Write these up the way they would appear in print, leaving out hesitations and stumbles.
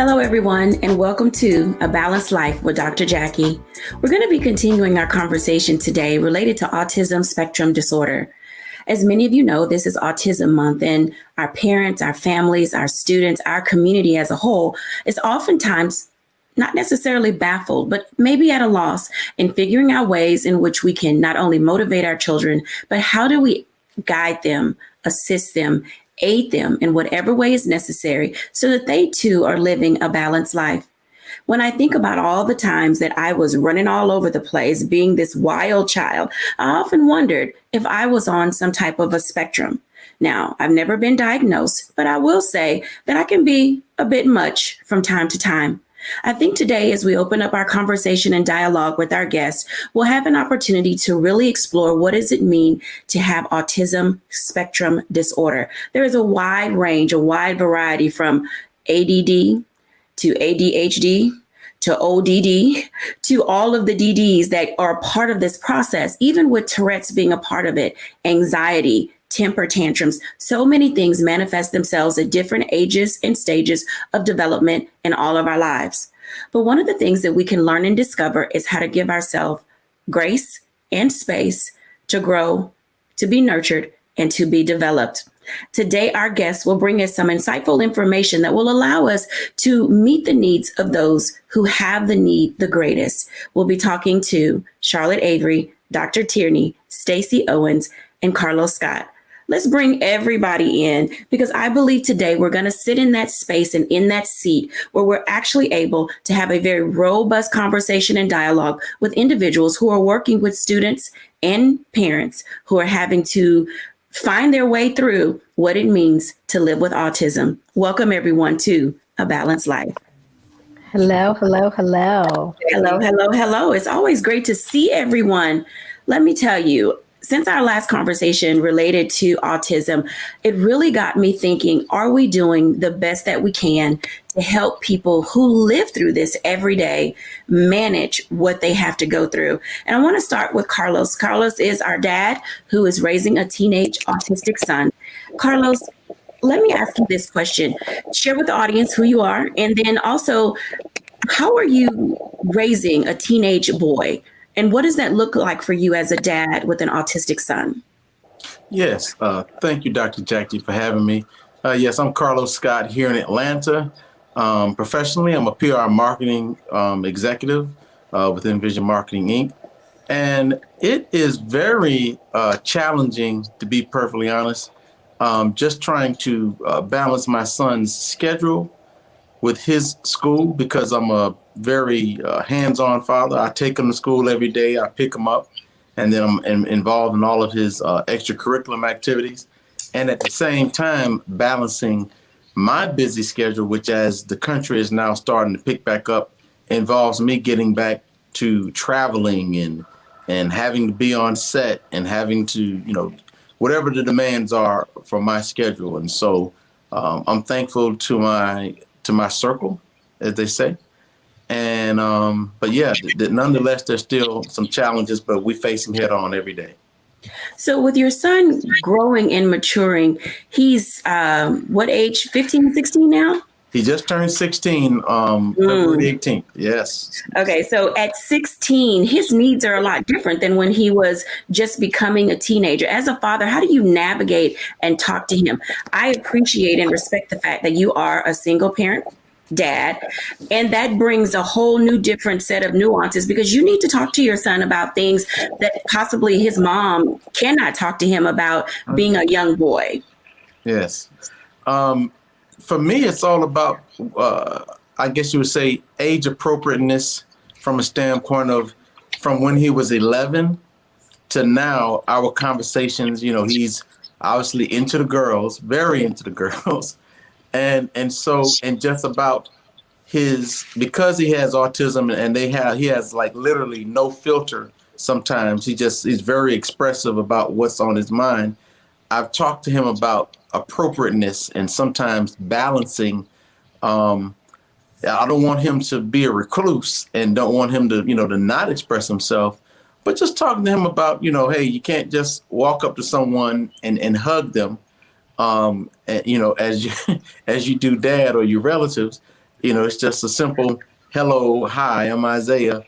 Hello, everyone, and welcome to A Balanced Life with Dr. Jacquie. We're going to be continuing our conversation today related to autism spectrum disorder. As many of you know, this is Autism Month, and our parents, our families, our students, our community as a whole is oftentimes not necessarily baffled, but maybe at a loss in figuring out ways in which we can not only motivate our children, but how do we guide them, assist them, aid them in whatever way is necessary so that they too are living a balanced life. When I think about all the times that I was running all over the place, being this wild child, I often wondered if I was on some type of a spectrum. Now, I've never been diagnosed, but I will say that I can be a bit much from time to time. I think today, as we open up our conversation and dialogue with our guests, we'll have an opportunity to really explore what does it mean to have autism spectrum disorder. There is a wide range, a wide variety from ADD to ADHD to ODD to all of the DDs that are part of this process, even with Tourette's being a part of it, anxiety, temper tantrums. So many things manifest themselves at different ages and stages of development in all of our lives. But one of the things that we can learn and discover is how to give ourselves grace and space to grow, to be nurtured, and to be developed. Today, our guests will bring us some insightful information that will allow us to meet the needs of those who have the need the greatest. We'll be talking to Charlotte Avery, Dr. Tierney, Stacey Owens, and Carlos Scott. Let's bring everybody in because I believe today we're going to sit in that space and in that seat where we're actually able to have a very robust conversation and dialogue with individuals who are working with students and parents who are having to find their way through what it means to live with autism. Welcome, everyone, to A Balanced Life. Hello, hello, hello. Hello, hello, hello. It's always great to see everyone. Let me tell you, since our last conversation related to autism, it really got me thinking, are we doing the best that we can to help people who live through this every day manage what they have to go through? And I want to start with Carlos. Carlos is our dad who is raising a teenage autistic son. Carlos, let me ask you this question. Share with the audience who you are, and then also, how are you raising a teenage boy? And what does that look like for you as a dad with an autistic son? Yes. Thank you, Dr. Jacquie, for having me. Yes, I'm Carlos Scott here in Atlanta. Professionally, I'm a PR marketing executive within Vision Marketing, Inc. And it is very challenging, to be perfectly honest, just trying to balance my son's schedule with his school because I'm a very hands-on father. I take him to school every day. I pick him up, and then I'm involved in all of his extracurricular activities. And at the same time, balancing my busy schedule, which as the country is now starting to pick back up, involves me getting back to traveling and having to be on set and having to, whatever the demands are for my schedule. And so I'm thankful to my circle, as they say. And, but yeah, nonetheless, there's still some challenges, but we face them head on every day. So with your son growing and maturing, he's what age, 15, 16 now? He just turned 16, February 18th. Yes. Okay. So at 16, his needs are a lot different than when he was just becoming a teenager. As a father, how do you navigate and talk to him? I appreciate and respect the fact that you are a single parent dad, and that brings a whole new different set of nuances because you need to talk to your son about things that possibly his mom cannot talk to him about being a young boy. Yes. For me, it's all about, I guess you would say, age appropriateness from a standpoint of from when he was 11 to now, our conversations, he's obviously into the girls, very into the girls. And just about because he has autism and he has like literally no filter. Sometimes he's very expressive about what's on his mind. I've talked to him about appropriateness and sometimes balancing. I don't want him to be a recluse and don't want him to, to not express himself, but just talking to him about, hey, you can't just walk up to someone and hug them. And, as you do dad or your relatives, It's just a simple hello, hi, I'm Isaiah.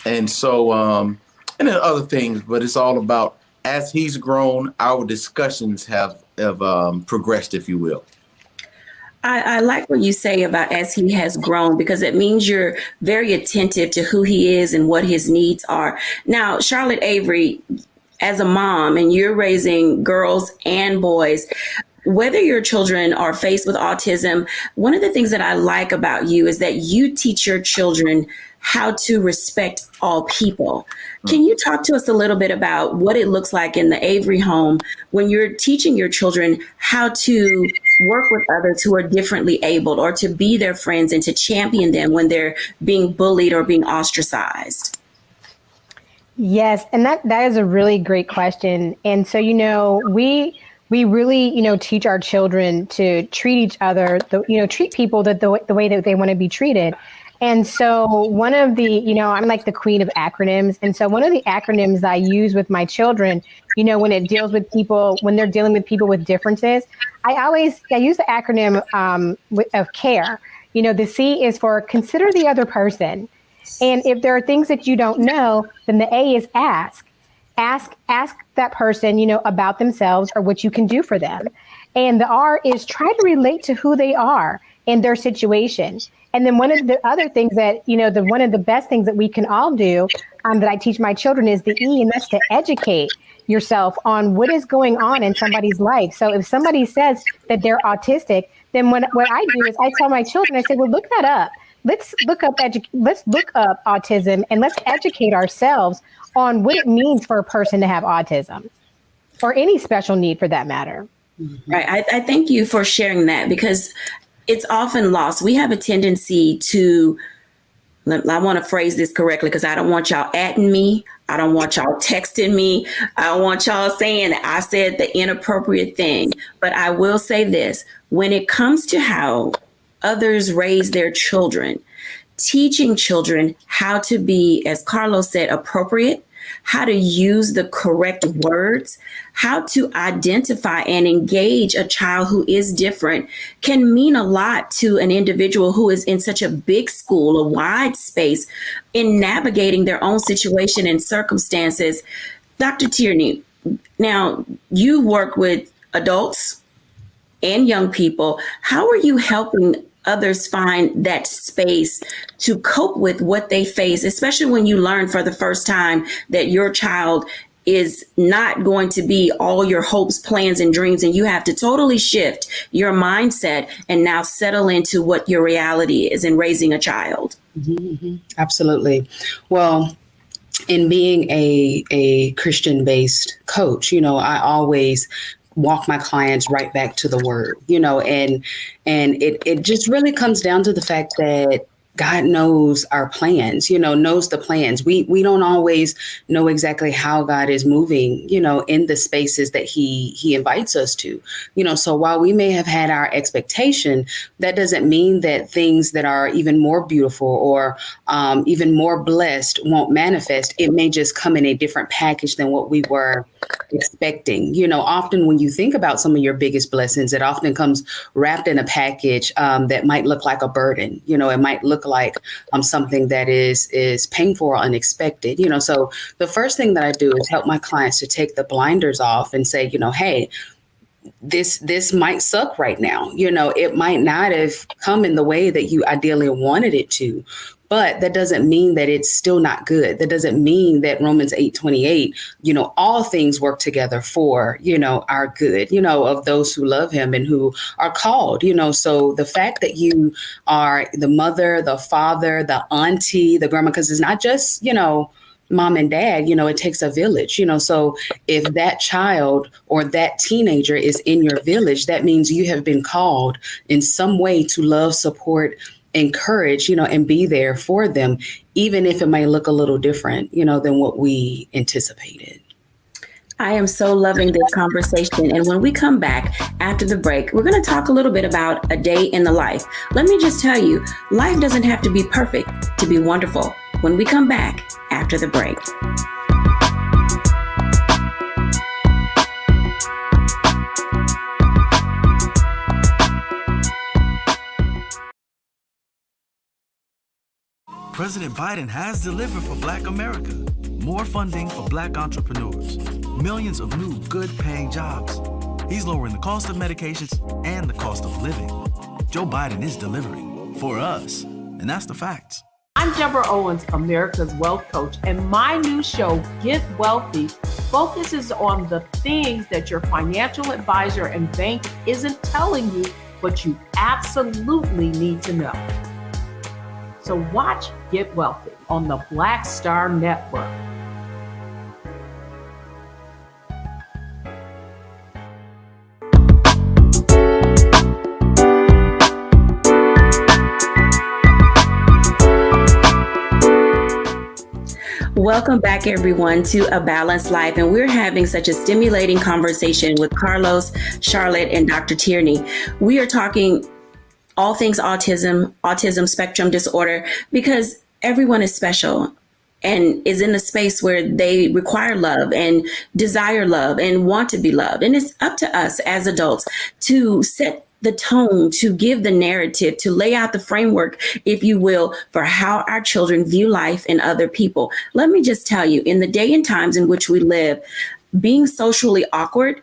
And so, and then other things, but it's all about as he's grown, our discussions have progressed, if you will. I like what you say about as he has grown, because it means you're very attentive to who he is and what his needs are. Now, Charlotte Avery, as a mom, and you're raising girls and boys, whether your children are faced with autism, one of the things that I like about you is that you teach your children how to respect all people. Can you talk to us a little bit about what it looks like in the Avery home when you're teaching your children how to work with others who are differently abled, or to be their friends and to champion them when they're being bullied or being ostracized? Yes, and that is a really great question. And so, we really, teach our children to treat each other, treat people the way that they want to be treated. And so one of the, I'm like the queen of acronyms. And so one of the acronyms that I use with my children, when it deals with people, when they're dealing with people with differences, I use the acronym of CARE. The C is for consider the other person. And if there are things that you don't know, then the A is ask. Ask that person, about themselves or what you can do for them. And the R is try to relate to who they are and their situation. And then one of the other things that, one of the best things that we can all do that I teach my children is the E, and that's to educate yourself on what is going on in somebody's life. So if somebody says that they're autistic, then what I do is I tell my children, I say, well, look that up. Let's look up autism, and let's educate ourselves on what it means for a person to have autism, or any special need for that matter. Right. I thank you for sharing that, because it's often lost. We have a tendency to, I want to phrase this correctly because I don't want y'all atting me. I don't want y'all texting me. I don't want y'all saying that I said the inappropriate thing. But I will say this, when it comes to how others raise their children, teaching children how to be, as Carlos said, appropriate, how to use the correct words, how to identify and engage a child who is different can mean a lot to an individual who is in such a big school, a wide space, in navigating their own situation and circumstances. Dr. Tierney, now you work with adults and young people. How are you helping others find that space to cope with what they face, especially when you learn for the first time that your child is not going to be all your hopes, plans, and dreams, and you have to totally shift your mindset and now settle into what your reality is in raising a child? Mm-hmm. Absolutely. Well, in being a Christian-based coach, I always walk my clients right back to the word, and it just really comes down to the fact that God knows our plans, knows the plans. We don't always know exactly how God is moving, in the spaces that he invites us to, so while we may have had our expectation, that doesn't mean that things that are even more beautiful or even more blessed won't manifest. It may just come in a different package than what we were expecting. Often when you think about some of your biggest blessings, it often comes wrapped in a package that might look like a burden. It might look like something that is painful or unexpected. So the first thing that I do is help my clients to take the blinders off and say, hey, this might suck right now. It might not have come in the way that you ideally wanted it to. But that doesn't mean that it's still not good. That doesn't mean that Romans 8:28, all things work together for, our good, of those who love him and who are called, So the fact that you are the mother, the father, the auntie, the grandma, because it's not just, mom and dad, it takes a village, So if that child or that teenager is in your village, that means you have been called in some way to love, support, encourage, and be there for them, even if it may look a little different, than what we anticipated. I am so loving this conversation. And when we come back after the break, we're going to talk a little bit about a day in the life. Let me just tell you, life doesn't have to be perfect to be wonderful. When we come back after the break. President Biden has delivered for Black America. More funding for Black entrepreneurs. Millions of new good-paying jobs. He's lowering the cost of medications and the cost of living. Joe Biden is delivering for us, and that's the facts. I'm Deborah Owens, America's Wealth Coach, and my new show, Get Wealthy, focuses on the things that your financial advisor and bank isn't telling you, but you absolutely need to know. So watch Get Wealthy on the Black Star Network. Welcome back, everyone, to A Balanced Life. And we're having such a stimulating conversation with Carlos, Charlotte, and Dr. Tierney. We are talking all things autism spectrum disorder, because everyone is special and is in a space where they require love and desire love and want to be loved. And it's up to us as adults to set the tone, to give the narrative, to lay out the framework, if you will, for how our children view life and other people. Let me just tell you, in the day and times in which we live, being socially awkward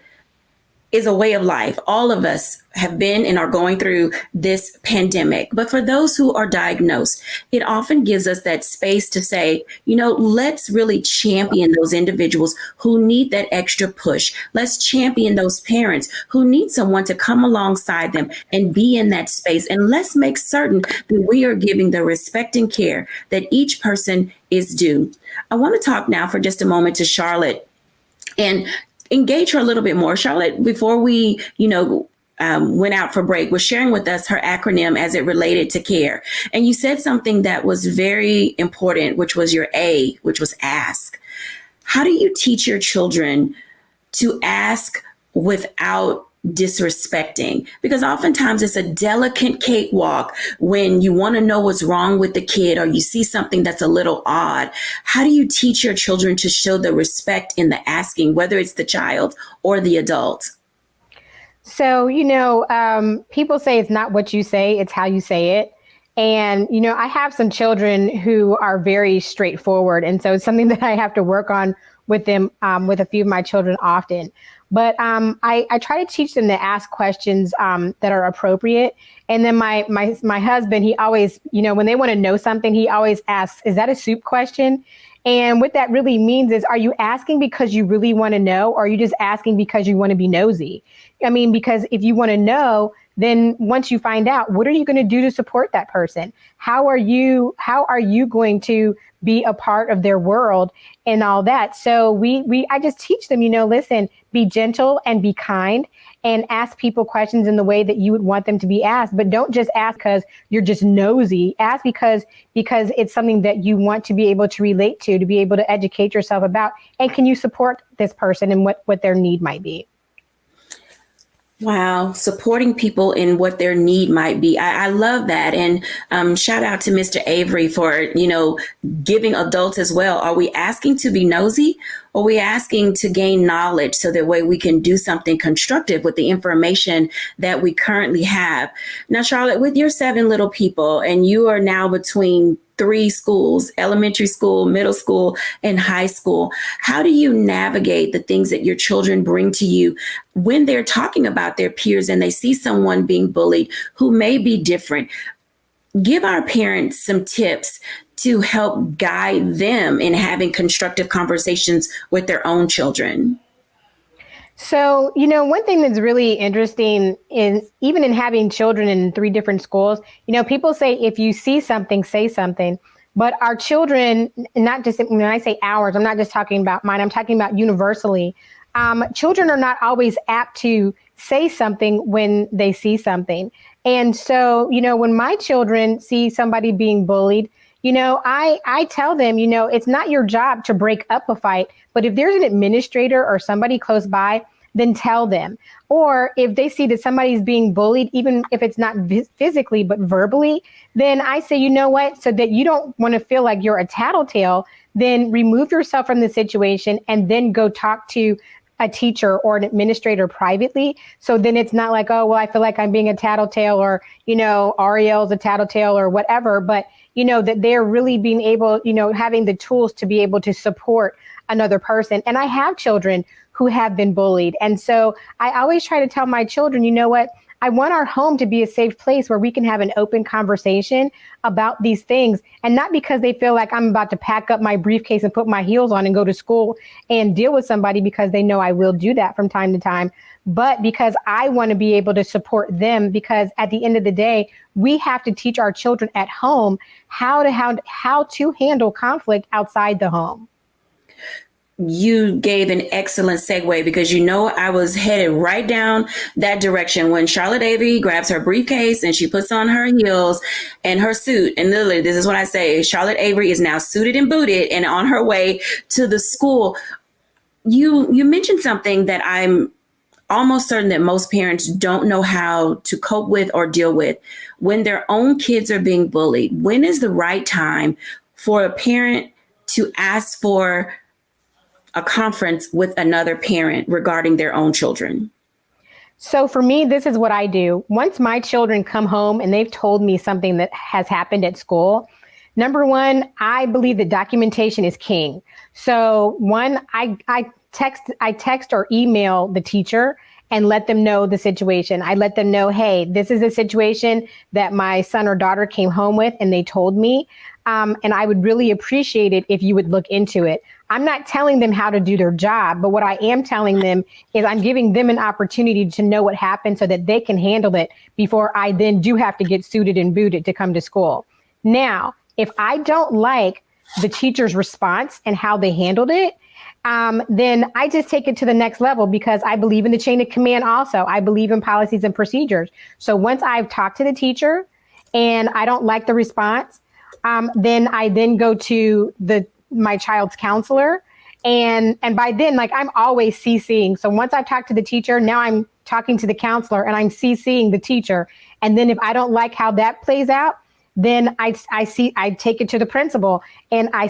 is a way of life. All of us have been and are going through this pandemic. But for those who are diagnosed, it often gives us that space to say, let's really champion those individuals who need that extra push. Let's champion those parents who need someone to come alongside them and be in that space. And let's make certain that we are giving the respect and care that each person is due. I want to talk now for just a moment to Charlotte and engage her a little bit more. Charlotte, before we, went out for break, was sharing with us her acronym as it related to care. And you said something that was very important, which was your A, which was ask. How do you teach your children to ask without disrespecting? Because oftentimes it's a delicate cakewalk when you want to know what's wrong with the kid or you see something that's a little odd. How do you teach your children to show the respect in the asking, whether it's the child or the adult? So, people say it's not what you say, it's how you say it. And, I have some children who are very straightforward. And so it's something that I have to work on with them, with a few of my children often. But I try to teach them to ask questions that are appropriate. And then my husband, he always, when they want to know something, he always asks, is that a soup question? And what that really means is, are you asking because you really want to know, or are you just asking because you want to be nosy? I mean, because if you want to know, then once you find out, what are you going to do to support that person? How are you going to be a part of their world and all that? So I just teach them, listen, be gentle and be kind and ask people questions in the way that you would want them to be asked. But don't just ask because you're just nosy. Ask because it's something that you want to be able to relate to be able to educate yourself about. And can you support this person and what their need might be? Wow. Supporting people in what their need might be. I love that. And shout out to Mr. Avery for, giving adults as well. Are we asking to be nosy? Or are we asking to gain knowledge so that way we can do something constructive with the information that we currently have? Now, Charlotte, with your 7 little people, and you are now between 3 schools, elementary school, middle school, and high school, how do you navigate the things that your children bring to you when they're talking about their peers and they see someone being bullied who may be different? Give our parents some tips to help guide them in having constructive conversations with their own children. So, one thing that's really interesting is even in having children in 3 different schools, people say, if you see something, say something. But our children, not just when I say ours, I'm not just talking about mine, I'm talking about universally. Children are not always apt to say something when they see something. And so, when my children see somebody being bullied, I tell them, it's not your job to break up a fight, but if there's an administrator or somebody close by, then tell them. Or if they see that somebody's being bullied, even if it's not physically, but verbally, then I say, you know what, so that you don't want to feel like you're a tattletale, then remove yourself from the situation and then go talk to a teacher or an administrator privately. So then it's not like, oh, well, I feel like I'm being a tattletale, or, Ariel's a tattletale or whatever. But, that they're really being able, having the tools to be able to support another person. And I have children who have been bullied. And so I always try to tell my children, you know what? I want our home to be a safe place where we can have an open conversation about these things, and not because they feel like I'm about to pack up my briefcase and put my heels on and go to school and deal with somebody, because they know I will do that from time to time, but because I want to be able to support them, because at the end of the day, we have to teach our children at home how to handle conflict outside the home. You gave an excellent segue, because I was headed right down that direction when Charlotte Avery grabs her briefcase and she puts on her heels and her suit. And literally, this is what I say. Charlotte Avery is now suited and booted and on her way to the school. You mentioned something that I'm almost certain that most parents don't know how to cope with or deal with when their own kids are being bullied. When is the right time for a parent to ask for a conference with another parent regarding their own children? So for me, this is what I do. Once my children come home and they've told me something that has happened at school, number one, I believe that documentation is king. So one, I text or email the teacher and let them know the situation. I let them know, hey, this is a situation that my son or daughter came home with and they told me. And I would really appreciate it if you would look into it. I'm not telling them how to do their job, but what I am telling them is I'm giving them an opportunity to know what happened so that they can handle it before I then do have to get suited and booted to come to school. Now, if I don't like the teacher's response and how they handled it, then I just take it to the next level, because I believe in the chain of command also. I believe in policies and procedures. So once I've talked to the teacher and I don't like the response, then I then go to my child's counselor. And by then, like, I'm always CCing. So once I've talked to the teacher, now I'm talking to the counselor and I'm CCing the teacher. And then if I don't like how that plays out, then I take it to the principal, and I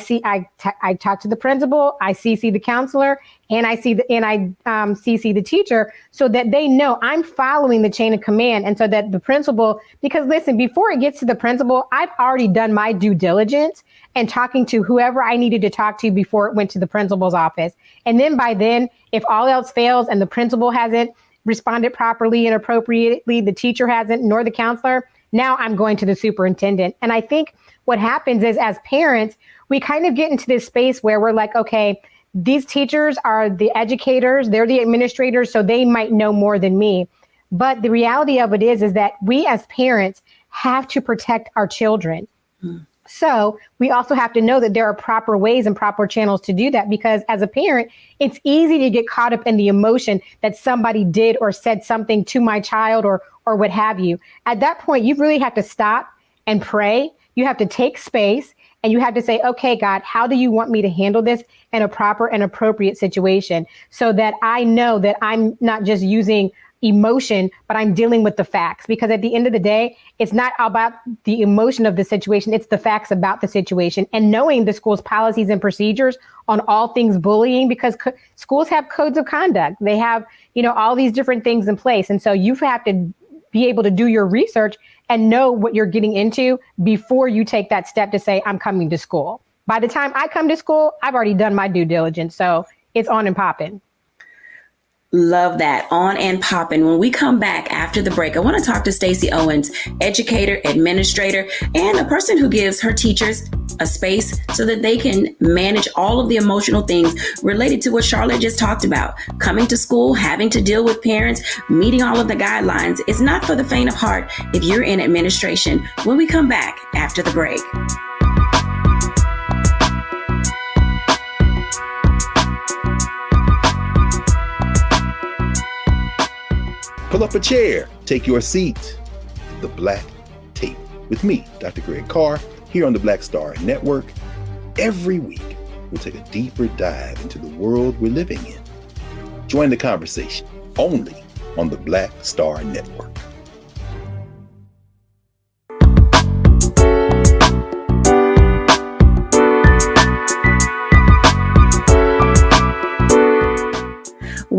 talk to the principal, I CC the counselor, and I CC the teacher, so that they know I'm following the chain of command. And so that the principal, because listen, before it gets to the principal, I've already done my due diligence and talking to whoever I needed to talk to before it went to the principal's office. And then by then, if all else fails and the principal hasn't responded properly and appropriately, the teacher hasn't, nor the counselor, now I'm going to the superintendent. And I think what happens is, as parents, we kind of get into this space where we're like, okay, these teachers are the educators, they're the administrators, so they might know more than me. But the reality of it is that we as parents have to protect our children. So we also have to know that there are proper ways and proper channels to do that, because as a parent, it's easy to get caught up in the emotion that somebody did or said something to my child or what have you. At that point, you really have to stop and pray. You have to take space and you have to say, okay, God, how do you want me to handle this in a proper and appropriate situation, so that I know that I'm not just using emotion, but I'm dealing with the facts? Because at the end of the day, it's not about the emotion of the situation, it's the facts about the situation. And knowing the school's policies and procedures on all things bullying, because schools have codes of conduct. They have, all these different things in place. And so you have to be able to do your research and know what you're getting into before you take that step to say, I'm coming to school. By the time I come to school, I've already done my due diligence. So it's on and popping. Love that. On and popping. When we come back after the break, I want to talk to Stacey Owens, educator, administrator, and a person who gives her teachers a space so that they can manage all of the emotional things related to what Charlotte just talked about. Coming to school, having to deal with parents, meeting all of the guidelines. It's not for the faint of heart if you're in administration. When we come back after the break. Pull up a chair, take your seat. The Black Tape with me, Dr. Greg Carr, here on the Black Star Network. Every week, we'll take a deeper dive into the world we're living in. Join the conversation only on the Black Star Network.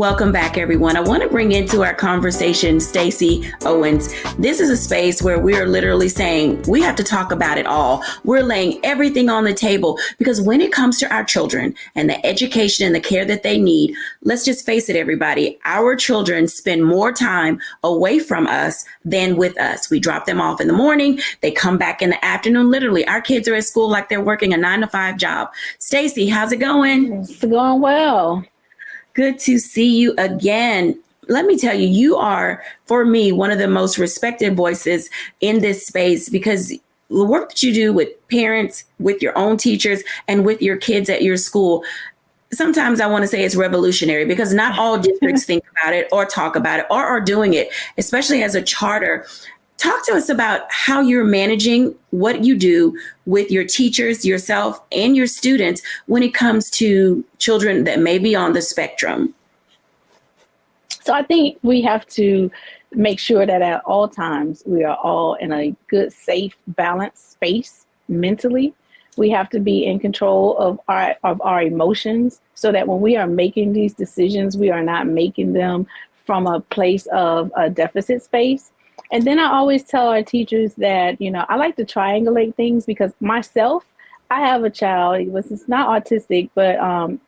Welcome back, everyone. I want to bring into our conversation Stacey Owens. This is a space where we are literally saying we have to talk about it all. We're laying everything on the table because when it comes to our children and the education and the care that they need, let's just face it, everybody, our children spend more time away from us than with us. We drop them off in the morning. They come back in the afternoon. Literally, our kids are at school like they're working a 9-to-5 job. Stacey, how's it going? It's going well. Good to see you again. Let me tell you, you are, for me, one of the most respected voices in this space because the work that you do with parents, with your own teachers, and with your kids at your school, sometimes I want to say it's revolutionary because not all districts think about it or talk about it or are doing it, especially as a charter. Talk to us about how you're managing what you do with your teachers, yourself, and your students when it comes to children that may be on the spectrum. So I think we have to make sure that at all times we are all in a good, safe, balanced space mentally. We have to be in control of our emotions so that when we are making these decisions, we are not making them from a place of a deficit space. And then I always tell our teachers that, I like to triangulate things because myself, I have a child. He's not autistic, but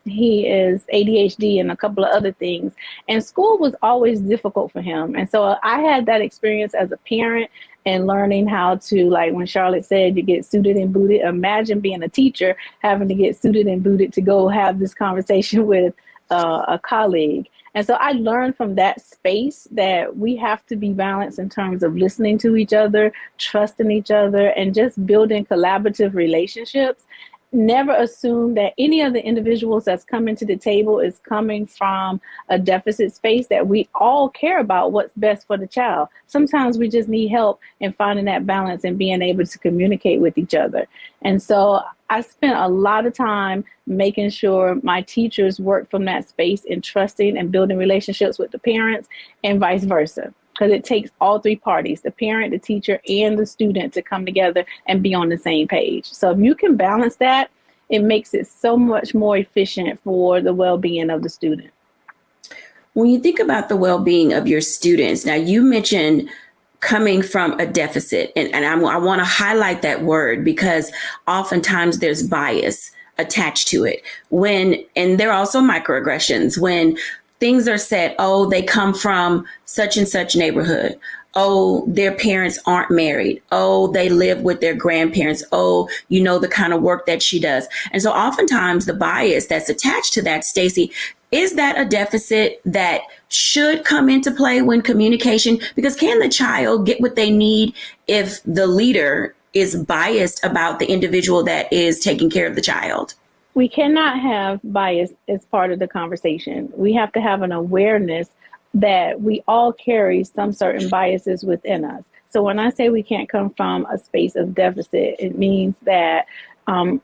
he is ADHD and a couple of other things. And school was always difficult for him. And so I had that experience as a parent and learning how to, like when Charlotte said, you get suited and booted. Imagine being a teacher, having to get suited and booted to go have this conversation with a colleague. And so I learned from that space that we have to be balanced in terms of listening to each other, trusting each other, and just building collaborative relationships. Never assume that any of the individuals that's coming to the table is coming from a deficit space, that we all care about what's best for the child. Sometimes we just need help in finding that balance and being able to communicate with each other. And so I spent a lot of time making sure my teachers work from that space and trusting and building relationships with the parents and vice versa. Because it takes all three parties, the parent, the teacher, and the student, to come together and be on the same page. So if you can balance that, it makes it so much more efficient for the well-being of the student. When you think about the well-being of your students, now you mentioned coming from a deficit, and I want to highlight that word because oftentimes there's bias attached to it. And there are also microaggressions when things are said, oh, they come from such and such neighborhood. Oh, their parents aren't married. Oh, they live with their grandparents. Oh, the kind of work that she does. And so oftentimes the bias that's attached to that, Stacey, is that a deficit that should come into play when communication? Because can the child get what they need if the leader is biased about the individual that is taking care of the child? We cannot have bias as part of the conversation. We have to have an awareness that we all carry some certain biases within us. So when I say we can't come from a space of deficit, it means that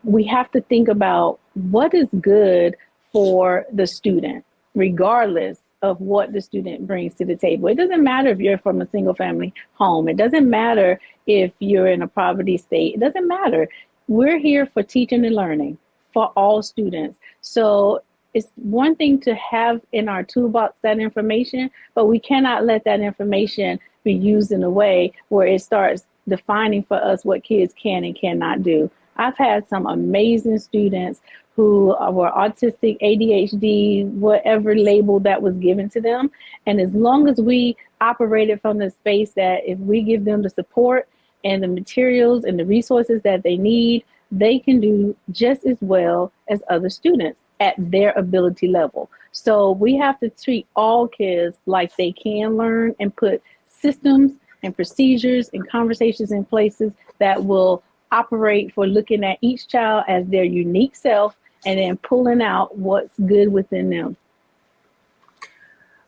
we have to think about what is good for the student, regardless of what the student brings to the table. It doesn't matter if you're from a single family home. It doesn't matter if you're in a poverty state. It doesn't matter. We're here for teaching and learning for all students. So it's one thing to have in our toolbox that information, but we cannot let that information be used in a way where it starts defining for us what kids can and cannot do. I've had some amazing students who were autistic, ADHD, whatever label that was given to them. And as long as we operated from the space that if we give them the support and the materials and the resources that they need, they can do just as well as other students at their ability level. So we have to treat all kids like they can learn and put systems and procedures and conversations in places that will operate for looking at each child as their unique self and then pulling out what's good within them.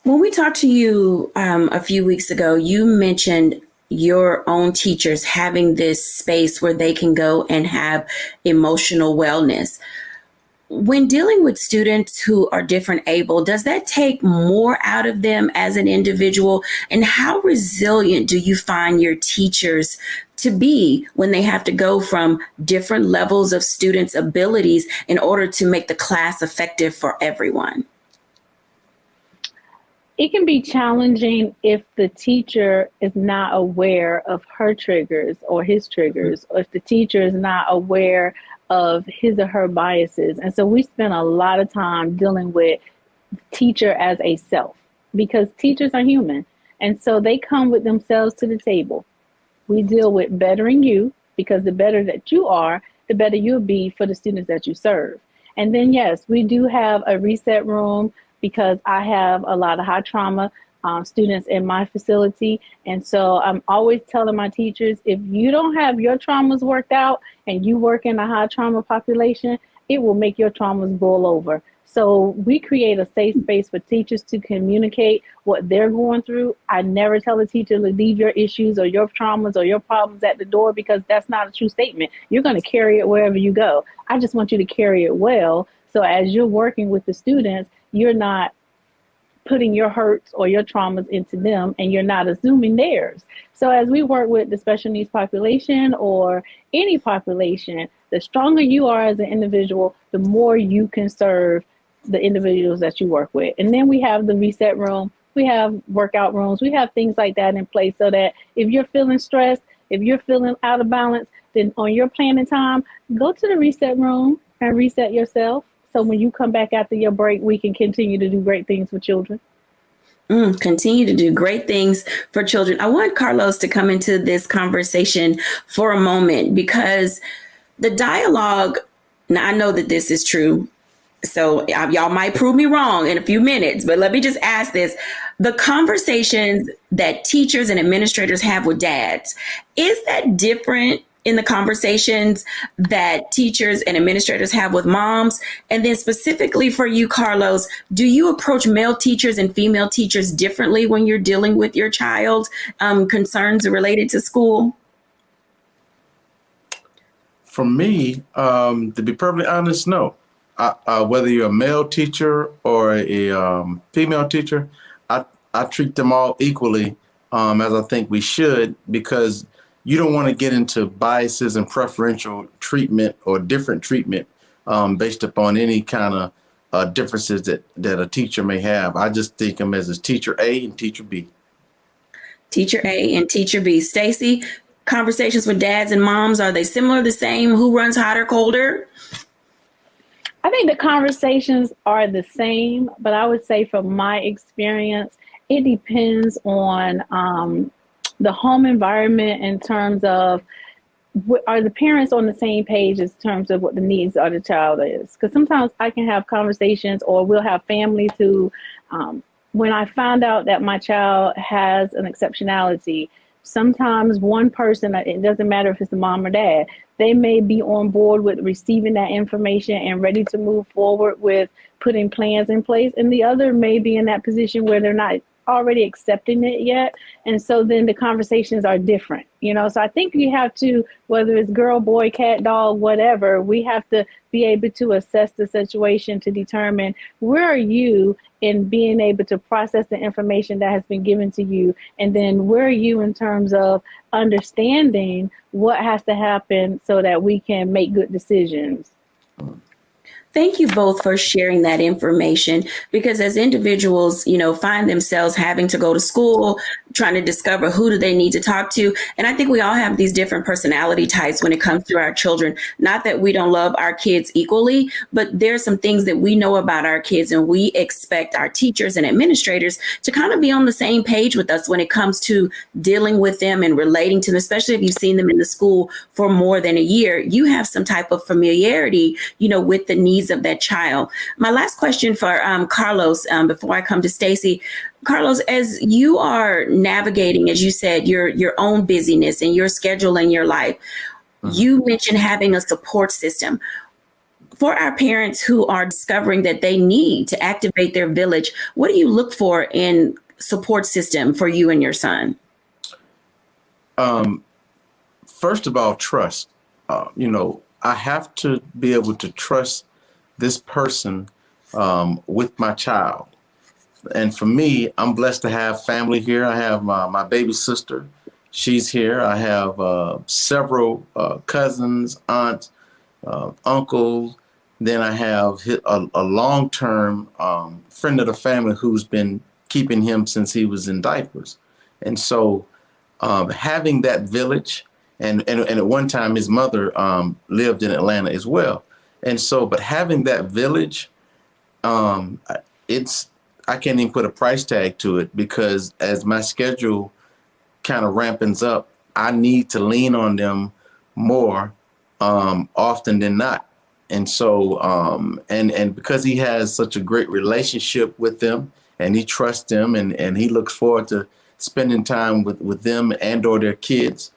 When we talked to you a few weeks ago, you mentioned your own teachers having this space where they can go and have emotional wellness. When dealing with students who are different able, does that take more out of them as an individual? And how resilient do you find your teachers to be when they have to go from different levels of students' abilities in order to make the class effective for everyone? It can be challenging if the teacher is not aware of her triggers or his triggers, or if the teacher is not aware of his or her biases. And so we spend a lot of time dealing with teacher as a self, because teachers are human. And so they come with themselves to the table. We deal with bettering you, because the better that you are, the better you'll be for the students that you serve. And then, yes, we do have a reset room, because I have a lot of high trauma students in my facility. And so I'm always telling my teachers, if you don't have your traumas worked out and you work in a high trauma population, it will make your traumas boil over. So we create a safe space for teachers to communicate what they're going through. I never tell a teacher to leave your issues or your traumas or your problems at the door, because that's not a true statement. You're going to carry it wherever you go. I just want you to carry it well. So as you're working with the students, you're not putting your hurts or your traumas into them, and you're not assuming theirs. So as we work with the special needs population or any population, the stronger you are as an individual, the more you can serve the individuals that you work with. And then we have the reset room, we have workout rooms, we have things like that in place, so that if you're feeling stressed, if you're feeling out of balance, then on your planning time, go to the reset room and reset yourself. So when you come back after your break, we can continue to do great things with children. Continue to do great things for children. I want Carlos to come into this conversation for a moment, because the dialogue, now I know that this is true, so y'all might prove me wrong in a few minutes, but let me just ask this. The conversations that teachers and administrators have with dads, is that different in the conversations that teachers and administrators have with moms? And then specifically for you, Carlos, do you approach male teachers and female teachers differently when you're dealing with your child concerns related to school? For me, to be perfectly honest, no. Whether you're a male teacher or a female teacher, I treat them all equally, as I think we should, because you don't want to get into biases and preferential treatment or different treatment based upon any kind of differences that a teacher may have. I just think them as teacher A and teacher B. Teacher A and teacher B. Stacy, conversations with dads and moms, are they similar, the same? Who runs hotter, colder? I think the conversations are the same, but I would say from my experience, it depends on the home environment in terms of, are the parents on the same page in terms of what the needs of the child is? Because sometimes I can have conversations, or we'll have families who, when I find out that my child has an exceptionality, sometimes one person, it doesn't matter if it's the mom or dad, they may be on board with receiving that information and ready to move forward with putting plans in place. And the other may be in that position where they're not already accepting it yet. And so then the conversations are different, so I think you have to, whether it's girl, boy, cat, dog, whatever, we have to be able to assess the situation to determine where are you in being able to process the information that has been given to you. And then where are you in terms of understanding what has to happen so that we can make good decisions. Thank you both for sharing that information, because as individuals, find themselves having to go to school, trying to discover who do they need to talk to. And I think we all have these different personality types when it comes to our children. Not that we don't love our kids equally, but there's some things that we know about our kids, and we expect our teachers and administrators to kind of be on the same page with us when it comes to dealing with them and relating to them, especially if you've seen them in the school for more than a year. You have some type of familiarity, with the needs of that child. My last question for Carlos, before I come to Stacy. Carlos, as you are navigating, as you said, your own busyness and your schedule in your life, you mentioned having a support system. For our parents who are discovering that they need to activate their village, what do you look for in support system for you and your son? First of all, trust. I have to be able to trust this person with my child. And for me, I'm blessed to have family here. I have my baby sister. She's here. I have several cousins, aunts, uncles. Then I have a long-term friend of the family who's been keeping him since he was in diapers. And so having that village, and at one time his mother lived in Atlanta as well. And so, but having that village, I can't even put a price tag to it, because as my schedule kind of rampens up, I need to lean on them more often than not. And so, and because he has such a great relationship with them, and he trusts them, and he looks forward to spending time with them and or their kids,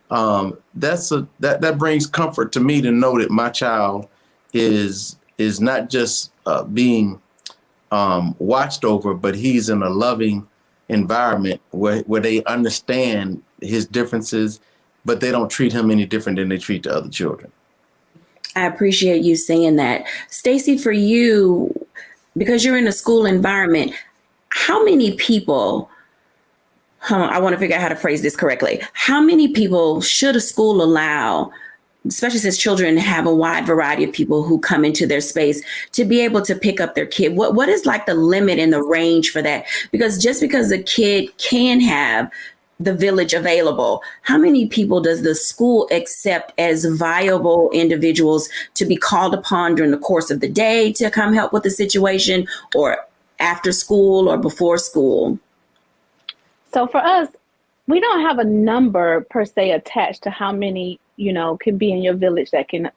that brings comfort to me to know that my child is not just being watched over, but he's in a loving environment where they understand his differences, but they don't treat him any different than they treat the other children. I appreciate you saying that. Stacey, for you, because you're in a school environment, how many people, I want to figure out how to phrase this correctly. How many people should a school allow, especially since children have a wide variety of people who come into their space, to be able to pick up their kid? What is like the limit and the range for that? Because just because a kid can have the village available, how many people does the school accept as viable individuals to be called upon during the course of the day to come help with the situation, or after school or before school? So for us, we don't have a number per se attached to how many, can be in your village that can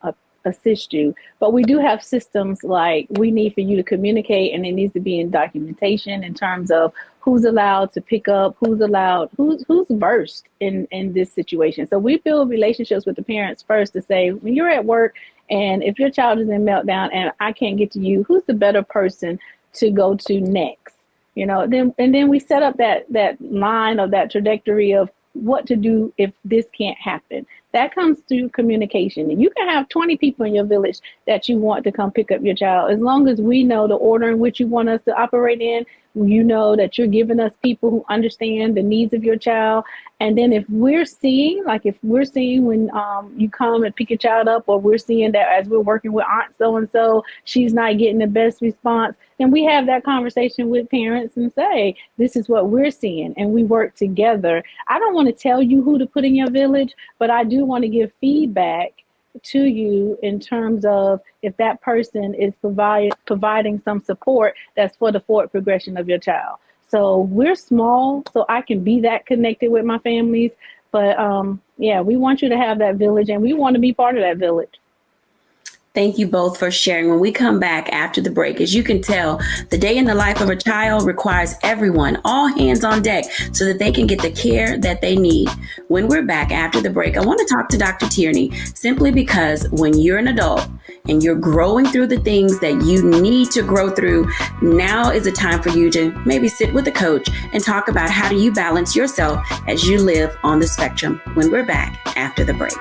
assist you. But we do have systems like we need for you to communicate, and it needs to be in documentation in terms of who's allowed to pick up, who's versed in this situation. So we build relationships with the parents first to say, when you're at work and if your child is in meltdown and I can't get to you, who's the better person to go to next? Then we set up that line of that trajectory of what to do if this can't happen. That comes through communication. And you can have 20 people in your village that you want to come pick up your child. As long as we know the order in which you want us to operate in, you know that you're giving us people who understand the needs of your child. And then if we're seeing when you come and pick your child up, or we're seeing that as we're working with Aunt so-and-so, she's not getting the best response, then we have that conversation with parents and say, this is what we're seeing, and we work together. I don't want to tell you who to put in your village, but I do want to give feedback to you in terms of if that person is providing some support that's for the forward progression of your child. So we're small, so I can be that connected with my families. But we want you to have that village, and we want to be part of that village. Thank you both for sharing. When we come back after the break, as you can tell, the day in the life of a child requires everyone, all hands on deck, so that they can get the care that they need. When we're back after the break, I want to talk to Dr. Tierney, simply because when you're an adult and you're growing through the things that you need to grow through, now is a time for you to maybe sit with a coach and talk about how do you balance yourself as you live on the spectrum. When we're back after the break.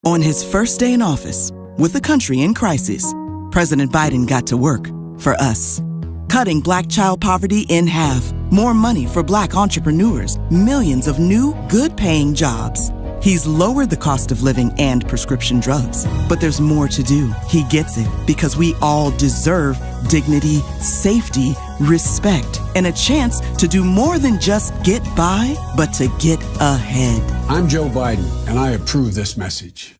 On his first day in office, with the country in crisis, President Biden got to work for us. Cutting Black child poverty in half, more money for Black entrepreneurs, millions of new, good-paying jobs. He's lowered the cost of living and prescription drugs. But there's more to do. He gets it, because we all deserve dignity, safety, respect, and a chance to do more than just get by, but to get ahead. I'm Joe Biden, and I approve this message.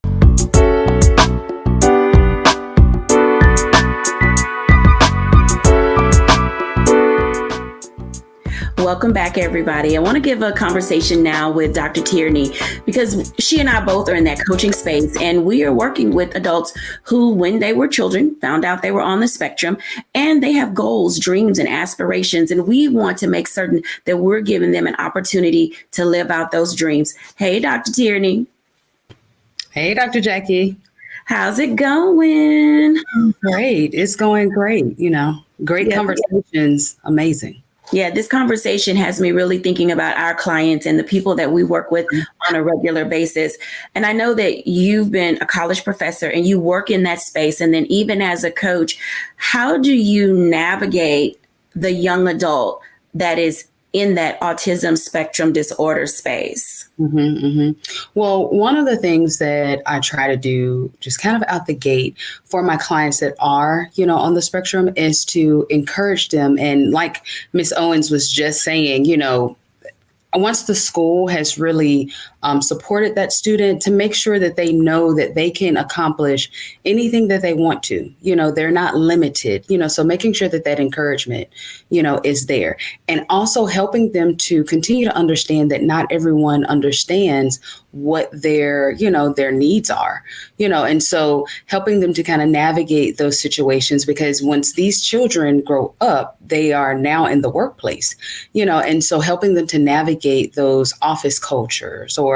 Welcome back, everybody. I want to give a conversation now with Dr. Tierney, because she and I both are in that coaching space, and we are working with adults who, when they were children, found out they were on the spectrum, and they have goals, dreams, and aspirations, and we want to make certain that we're giving them an opportunity to live out those dreams. Hey, Dr. Tierney. Hey, Dr. Jacquie. How's it going? Great. It's going great. Great conversations. Amazing. Yeah, this conversation has me really thinking about our clients and the people that we work with on a regular basis. And I know that you've been a college professor and you work in that space. And then even as a coach, how do you navigate the young adult that is in that autism spectrum disorder space? Well, one of the things that I try to do just kind of out the gate for my clients that are, on the spectrum is to encourage them. And like Miss Owens was just saying, once the school has really supported that student, to make sure that they know that they can accomplish anything that they want to, they're not limited, so making sure that that encouragement, is there, and also helping them to continue to understand that not everyone understands what their needs are, and so helping them to kind of navigate those situations, because once these children grow up, they are now in the workplace, and so helping them to navigate those office cultures, or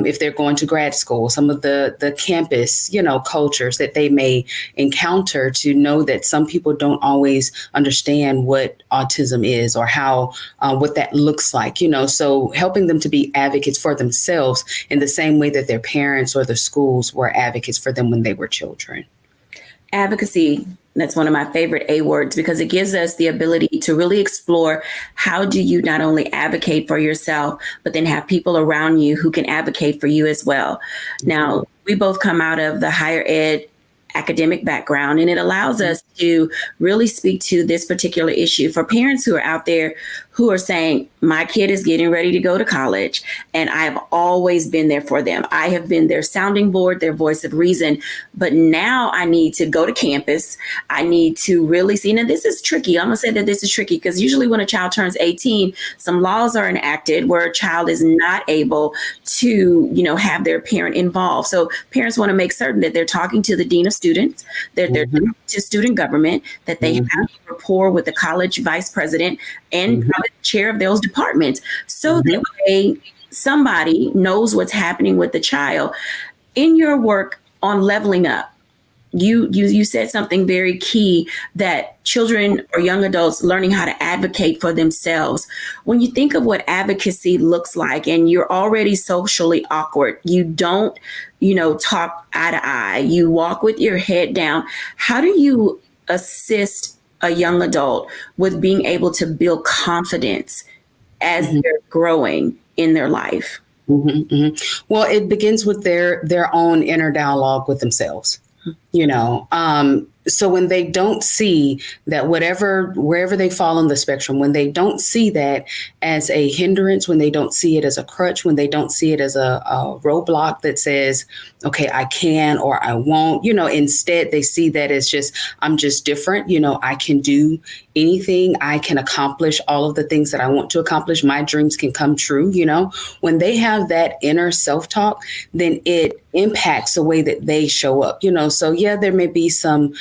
if they're going to grad school, some of the campus, cultures that they may encounter, to know that some people don't always understand what autism is, or how what that looks like, so helping them to be advocates for themselves in the same way that their parents or the schools were advocates for them when they were children. Advocacy, that's one of my favorite A words, because it gives us the ability to really explore how do you not only advocate for yourself, but then have people around you who can advocate for you as well. Now, we both come out of the higher ed academic background, and it allows us to really speak to this particular issue for parents who are out there who are saying, my kid is getting ready to go to college, and I've always been there for them. I have been their sounding board, their voice of reason, but now I need to go to campus. I need to really see, now this is tricky. I'm gonna say that this is tricky because usually when a child turns 18, some laws are enacted where a child is not able to, have their parent involved. So parents want to make certain that they're talking to the dean of students, they're talking to student government, that they have rapport with the college vice president and probably the chair of those departments, so that way somebody knows what's happening with the child. In your work on leveling up, you said something very key, that children or young adults learning how to advocate for themselves. When you think of what advocacy looks like, and you're already socially awkward, you don't, talk eye to eye, you walk with your head down, how do you assist a young adult with being able to build confidence as they're growing in their life? Well, it begins with their own inner dialogue with themselves. So when they don't see that wherever they fall on the spectrum, when they don't see that as a hindrance, when they don't see it as a crutch, when they don't see it as a roadblock that says, okay, I can or I won't, instead they see that as just, I'm just different. I can do anything. I can accomplish all of the things that I want to accomplish. My dreams can come true. When they have that inner self-talk, then it impacts the way that they show up, so yeah, there may be some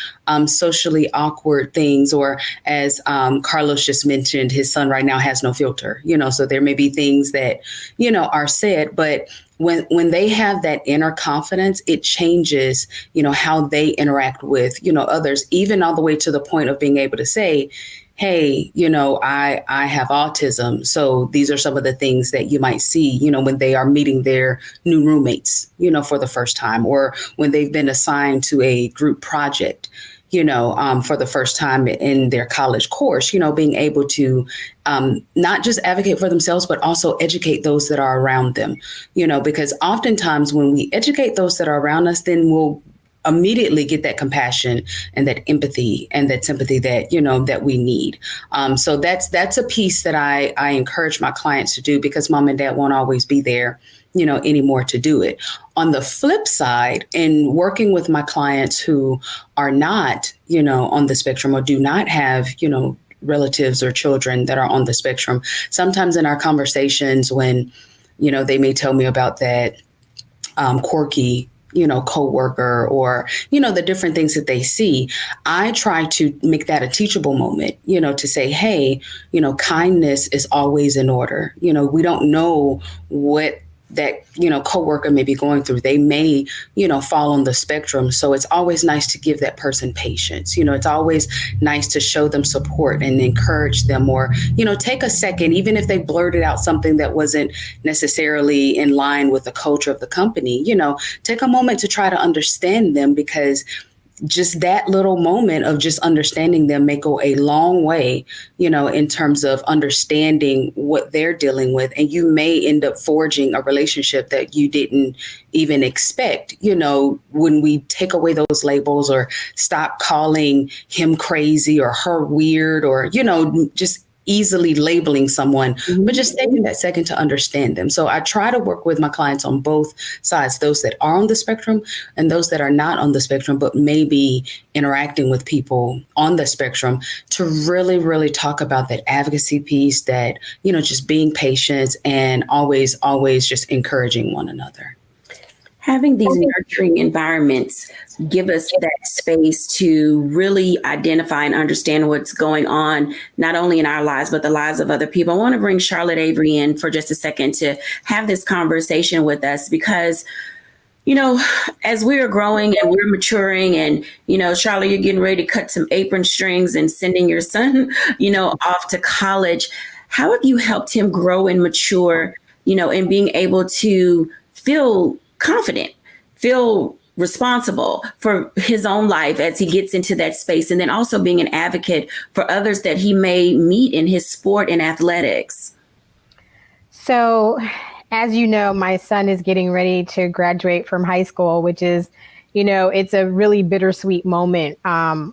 socially awkward things, or as Carlos just mentioned, his son right now has no filter, so there may be things that, are said, but when they have that inner confidence, it changes, how they interact with, others, even all the way to the point of being able to say, hey, I have autism. So these are some of the things that you might see, when they are meeting their new roommates, for the first time, or when they've been assigned to a group project, for the first time in their college course, being able to not just advocate for themselves, but also educate those that are around them, because oftentimes when we educate those that are around us, then we'll immediately get that compassion and that empathy and that sympathy that, that we need. So that's a piece that I encourage my clients to do, because mom and dad won't always be there, anymore to do it. On the flip side, in working with my clients who are not, on the spectrum, or do not have, relatives or children that are on the spectrum, sometimes in our conversations when, they may tell me about that quirky, coworker, or, the different things that they see, I try to make that a teachable moment, to say, hey, kindness is always in order. We don't know what that, coworker may be going through. They may, fall on the spectrum. So it's always nice to give that person patience. It's always nice to show them support and encourage them, or, take a second, even if they blurted out something that wasn't necessarily in line with the culture of the company, take a moment to try to understand them, because just that little moment of just understanding them may go a long way, in terms of understanding what they're dealing with. And you may end up forging a relationship that you didn't even expect, when we take away those labels or stop calling him crazy or her weird or, just easily labeling someone, but just taking that second to understand them. So I try to work with my clients on both sides, those that are on the spectrum and those that are not on the spectrum, but maybe interacting with people on the spectrum, to really, really talk about that advocacy piece, that, just being patient and always just encouraging one another. Having these nurturing environments give us that space to really identify and understand what's going on, not only in our lives, but the lives of other people. I want to bring Charlotte Avery in for just a second to have this conversation with us, because, as we're growing and we're maturing and, Charlotte, you're getting ready to cut some apron strings and sending your son, off to college. How have you helped him grow and mature, and being able to feel confident, feel responsible for his own life as he gets into that space, and then also being an advocate for others that he may meet in his sport and athletics? So, as you know, my son is getting ready to graduate from high school, which is, it's a really bittersweet moment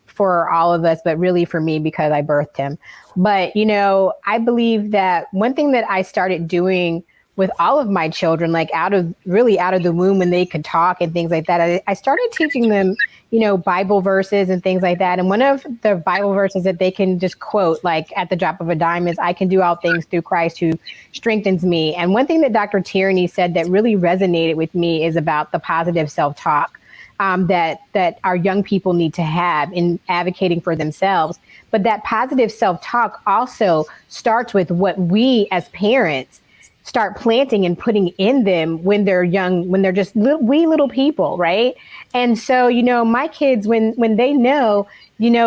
for all of us, but really for me because I birthed him. But, I believe that one thing that I started doing with all of my children, like out of the womb when they could talk and things like that, I started teaching them, Bible verses and things like that. And one of the Bible verses that they can just quote, like at the drop of a dime, is, "I can do all things through Christ who strengthens me." And one thing that Dr. Tierney said that really resonated with me is about the positive self-talk that our young people need to have in advocating for themselves. But that positive self-talk also starts with what we as parents start planting and putting in them when they're young, when they're just wee little people, right? And so, my kids, when they know,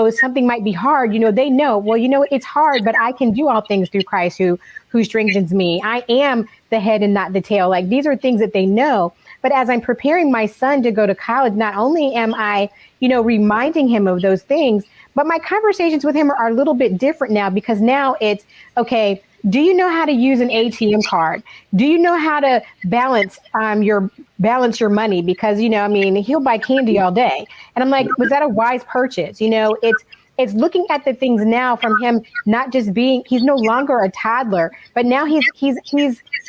something might be hard, they know, well, it's hard, but I can do all things through Christ who strengthens me. I am the head and not the tail. Like, these are things that they know. But as I'm preparing my son to go to college, not only am I, reminding him of those things, but my conversations with him are a little bit different now, because now it's, okay, do you know how to use an ATM card? Do you know how to balance your money? Because, he'll buy candy all day. And I'm like, was that a wise purchase? It's looking at the things now from him, not just he's no longer a toddler, but now he's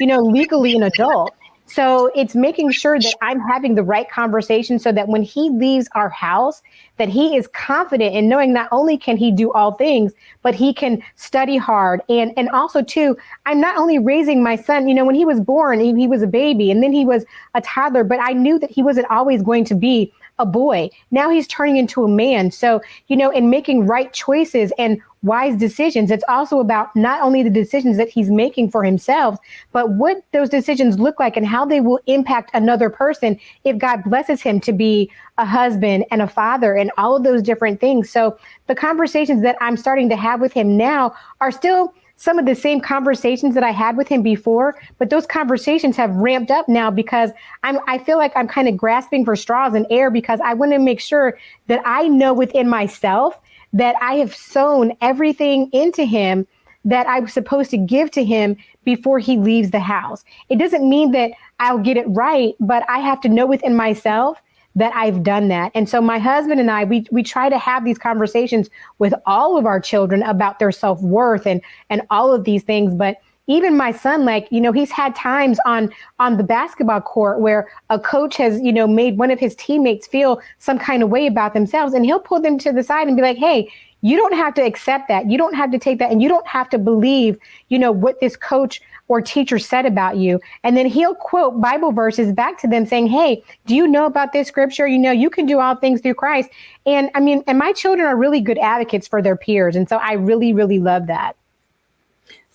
legally an adult. So it's making sure that I'm having the right conversation so that when he leaves our house, that he is confident in knowing not only can he do all things, but he can study hard. And also, too, I'm not only raising my son, when he was born, he was a baby and then he was a toddler, but I knew that he wasn't always going to be a boy. Now he's turning into a man. So, in making right choices and wise decisions, it's also about not only the decisions that he's making for himself, but what those decisions look like and how they will impact another person if God blesses him to be a husband and a father and all of those different things. So the conversations that I'm starting to have with him now are still some of the same conversations that I had with him before, but those conversations have ramped up now because I feel like I'm kind of grasping for straws and air, because I want to make sure that I know within myself that I have sown everything into him that I was supposed to give to him before he leaves the house. It doesn't mean that I'll get it right, but I have to know within myself that I've done that. And so my husband and I, we try to have these conversations with all of our children about their self-worth and all of these things. But even my son, he's had times on the basketball court where a coach has, made one of his teammates feel some kind of way about themselves. And he'll pull them to the side and be like, hey, you don't have to accept that. You don't have to take that. And you don't have to believe, what this coach or teacher said about you. And then he'll quote Bible verses back to them saying, hey, do you know about this scripture? You can do all things through Christ. And and my children are really good advocates for their peers. And so I really, really love that.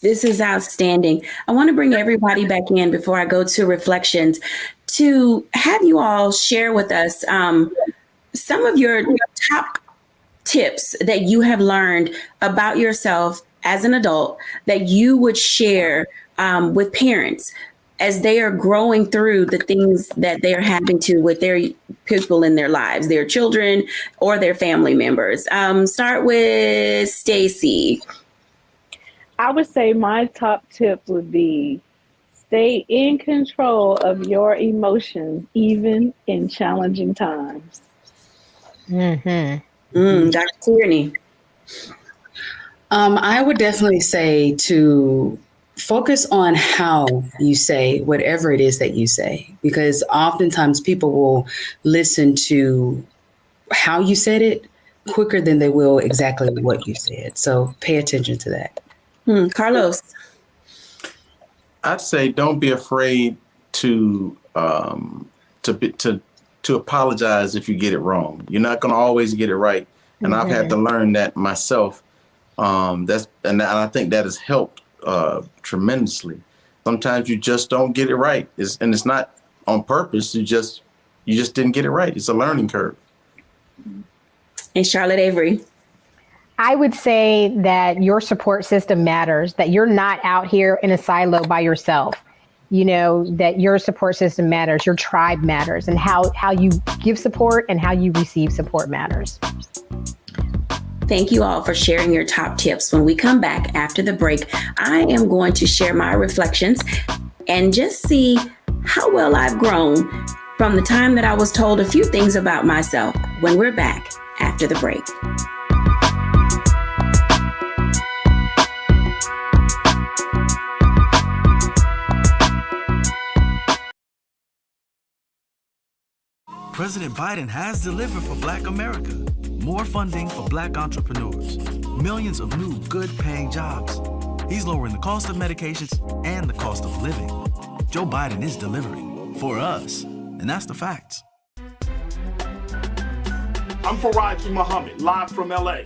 This is outstanding. I want to bring everybody back in before I go to reflections to have you all share with us some of your top tips that you have learned about yourself as an adult that you would share with parents as they are growing through the things that they're having to with their people in their lives, their children or their family members. Start with Stacy. I would say my top tip would be stay in control of your emotions, even in challenging times. Dr. Tierney. I would definitely say to focus on how you say whatever it is that you say, because oftentimes people will listen to how you said it quicker than they will exactly what you said. So pay attention to that. Carlos. I'd say don't be afraid to apologize if you get it wrong. You're not going to always get it right, and I've had to learn that myself. And I think that has helped tremendously. Sometimes you just don't get it right, and it's not on purpose. You just didn't get it right. It's a learning curve. And Charlotte Avery. I would say that your support system matters, that you're not out here in a silo by yourself. You know, that your support system matters, your tribe matters, and how you give support and how you receive support matters. Thank you all for sharing your top tips. When we come back after the break, I am going to share my reflections and just see how well I've grown from the time that I was told a few things about myself when we're back after the break. President Biden has delivered for Black America. More funding for Black entrepreneurs. Millions of new good-paying jobs. He's lowering the cost of medications and the cost of living. Joe Biden is delivering for us, and that's the facts. I'm Faraji Muhammad, live from LA.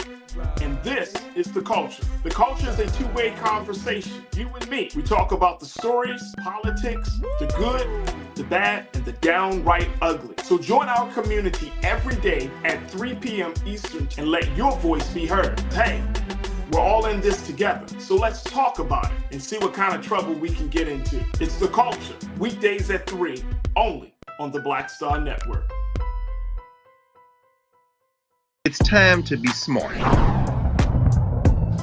And this is The Culture. The Culture is a two-way conversation. You and me. We talk about the stories, politics, the good, the bad, and the downright ugly. So join our community every day at 3 p.m. Eastern and let your voice be heard. Hey, we're all in this together. So let's talk about it and see what kind of trouble we can get into. It's The Culture. Weekdays at 3, only on the Black Star Network. It's time to be smart.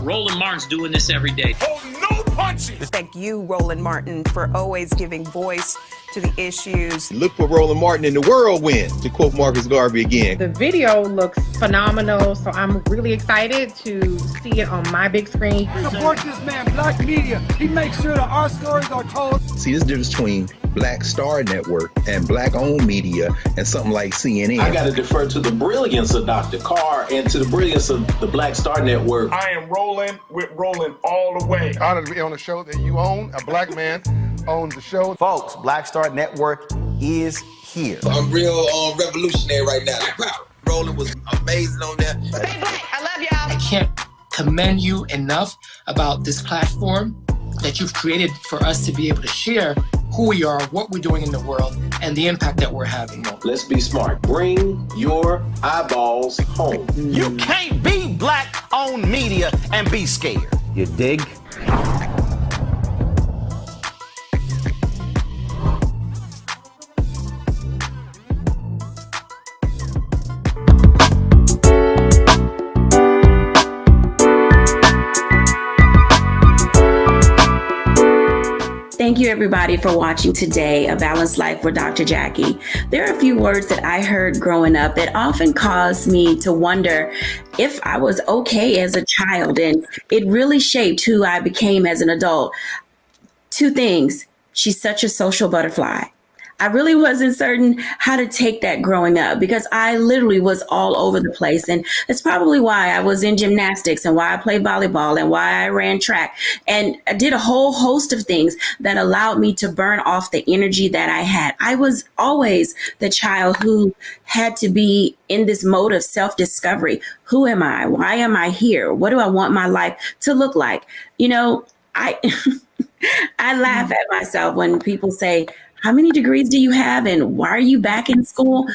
Roland Martin's doing this every day. Oh, no punching! Thank you, Roland Martin, for always giving voice to the issues. Look for Roland Martin in the whirlwind, to quote Marcus Garvey again. The video looks phenomenal, so I'm really excited to see it on my big screen. Support this man, Black Media. He makes sure that our stories are told. See, there's a difference between Black Star Network and Black-owned media and something like CNN. I got to defer to the brilliance of Dr. Carr and to the brilliance of the Black Star Network. I am rolling with Roland all the way. Honored to be on a show that you own. A Black man owns the show. Folks, Black Star Network is here. I'm real revolutionary right now. Roland was amazing on there. Hey, Black, I love y'all. I can't commend you enough about this platform that you've created for us to be able to share who we are, what we're doing in the world, and the impact that we're having. Let's be smart. Bring your eyeballs home. You can't be Black-owned media and be scared. You dig? Thank you, everybody, for watching today, A Balanced Life with Dr. Jacquie. There are a few words that I heard growing up that often caused me to wonder if I was okay as a child, and it really shaped who I became as an adult. Two things. She's such a social butterfly. I really wasn't certain how to take that growing up because I literally was all over the place. And that's probably why I was in gymnastics and why I played volleyball and why I ran track. And I did a whole host of things that allowed me to burn off the energy that I had. I was always the child who had to be in this mode of self-discovery. Who am I? Why am I here? What do I want my life to look like? You know, I laugh at myself when people say, how many degrees do you have and why are you back in school?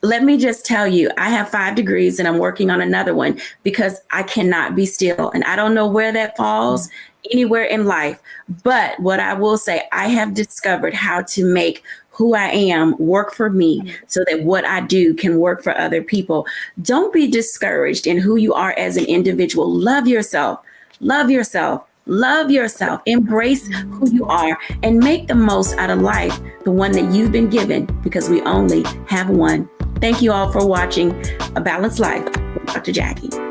let me just tell you, I have 5 degrees and I'm working on another one because I cannot be still. And I don't know where that falls anywhere in life. But what I will say, I have discovered how to make who I am work for me so that what I do can work for other people. Don't be discouraged in who you are as an individual. Love yourself. Love yourself. Love yourself. Embrace who you are and make the most out of life, the one that you've been given, because we only have one. Thank you all for watching A Balanced Life with Dr. Jacquie.